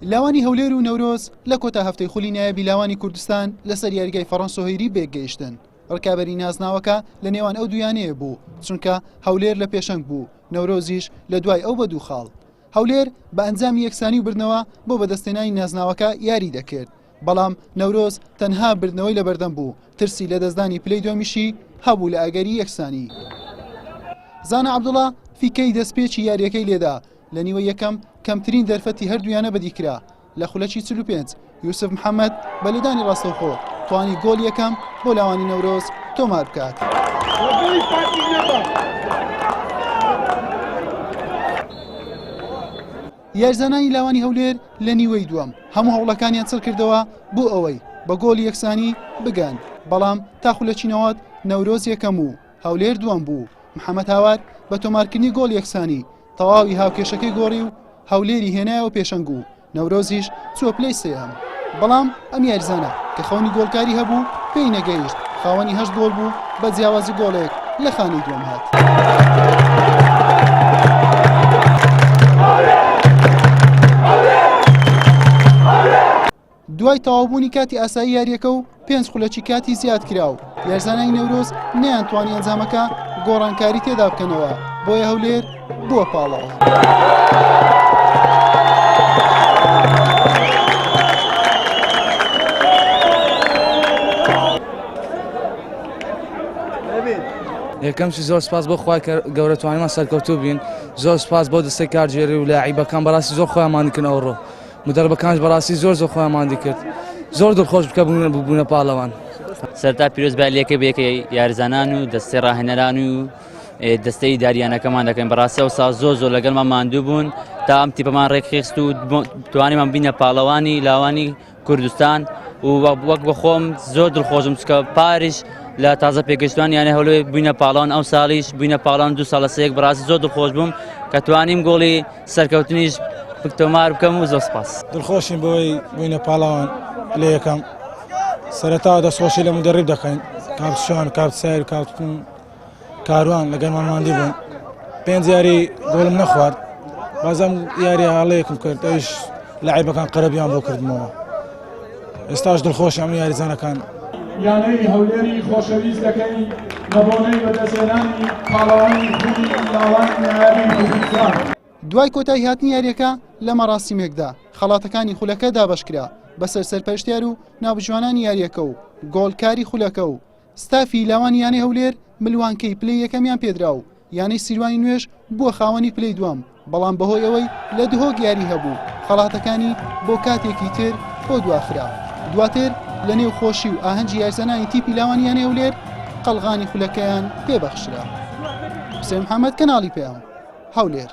لاوانی هەولێر و نەورۆز لە کۆتا هەفتەی خولی نایەبی لاوانی کوردستان لەسەر یاریگای فەڕەنسۆهێری بێگەیشتن. ڕکابەری نازناوەکە لە نێوان ئەو دویانەیە بوو چونکە هەولێر لە پێشەنگ بوو، نەورۆزیش لە دوای ئەو بە دوو خاڵ. هەولێر بە ئەنجامی یەکسانی و بردنەوە بۆ بەدەستێنانی نازناوەکە یاری دەکرد، بەڵام نەورۆز تەنها بردنەوەی لە بەردەم بوو، ترسی لە دەستدانی پلەی دومیشی هەبوو لە ئەگەری یەکسانی. زانا عەبدوڵڵا فیکەی دەستپێکی یاریەکەی لێدا لە نیوە یەکەم کەمترین دەرفەتی هەردوویانە بەدیکرا لە خولەکی 45 یوسف محەممەد بە لێدانی ڕاستەوخۆ توانی گۆل یەکەم بۆ لاوانی نەورۆز تۆمار بکات. یاریزانانی لاوانی هەولێر لە نیوەی دووەم هەموو هەوڵەکانیان چڕ کردەوە بۆ ئەوەی بە گۆڵ یەکسانی بگەن، بەڵام تا خولەچینەوەت نەورۆز یەکەم و هەولێر دووەم بوو. محەممەد هاوار بە تۆمارکردنی گۆڵ یەکسانی تەواوی هاوکێشەکەی گۆڕی و هەولێری هێنایەوە پێشەنگ و نەورۆزیش چووە پلەی سێهەم. بەڵام ئەم یاریزانە کە خەونی گۆڵکاری هەبوو پێی نەگەیشت، خاوەنی 8 گۆڵ بوو بە جیاوازی گۆڵێک لە خانەی دووەم هات. دوای تەواوبوونی کاتی ئاسایی یاریەکە و 5 خولەکی کاتی زیاد کرا و یاریزانانی نەورۆز نەیانتوانی ئەنجامەکە گۆڕانکاری تێدا بکەنەوە، بۆیە هەولێر بووە پاڵەوە. یەکەمشی زۆر سپاس بۆ خوای گەورە توانیمان سەرکەوتوو بین، زۆر سپاس بۆ دەستەی کارژێری و لاعیبەکان بەڕاستی زۆر خۆیان دیکردن ئەوڕۆ، مدەربەکانش بەڕاستی زۆر خۆیان دیکرد، زۆر دڵخۆش بکە بوونە پاڵەوان. سەرتا پیرۆزبایلەکە بەیەکەی یاریزانان و دەستەی ڕاهێنەران و دەستەی داریانەکەمان دەکەین، بەڕاستی ئەو ساڵ زۆر لەگەڵمان ماندوو بوون تا ئەم تیپەمان ڕێکخست و توانیمان بینە پاڵەوانی لاوانی کوردستان و وەک بە خۆم زۆر دڵخۆشم چکە پاریش لە تازە پێگەشتوان یانە هەولێر بووینە پاڵەوان، ئەو ساڵیش بووینە پاڵەوان 2 ساڵ لە سەیەک، بەڕاستی زۆر دڵخۆش بووم کە توانیم گۆڵی سەرکەوتنیش تۆمار بکەم و زۆر سپاس. دڵخۆشین بۆی بووینە پاڵەوان لە یەکەم. سەرەتا دەستخۆشی لە مدەرب دەکەین، کاپتشان، کاپت سایر، کاپتن کاروان لەگەڵمان ماندوو بوون. 5 یاری گۆڵم نەخوارد، بازم یاری هەڵەیەکم کرد، ئەویش لاعیبەکان قەرەبیان بۆ کردمەوە. ئێستاش دڵخۆشی ئەم یاریزانەکان. یانەی هەولێری خۆشەویست دەکەین لە بۆنەی بەدەستهێنانی پاڵەوانی خولی لاوانی نایەبی کوردستان. دوای کۆتایی هاتنی یاریەکە لە مەراسیمێکدا خەڵاتەکانی خولەکە دابەشکرا بەسەر سەرپەرشتیار و ناوجوانانی یاریەکە و گۆڵکاری خولەکە و ستافی لاوانی یانەی هەولێر ملوانکەی پلەی یەکەمیان پێدرا و یانەی سیروانی نوێژ بووە خاوەنی پلەی دووەم، بەڵام بەهۆی ئەوەی لە دهۆک یاری هەبوو خەڵاتەکانی بۆ کاتێکی تر بۆ دواخرا. دواتر لە نێو خۆشی و ئاهەنگی یاریزانانی تیپی لاوانی یانەی هەولێر قەڵغانی خولەکەیان پێبەخشرا. حوسێن محەممەد، کەناڵی پێیان، هەولێر.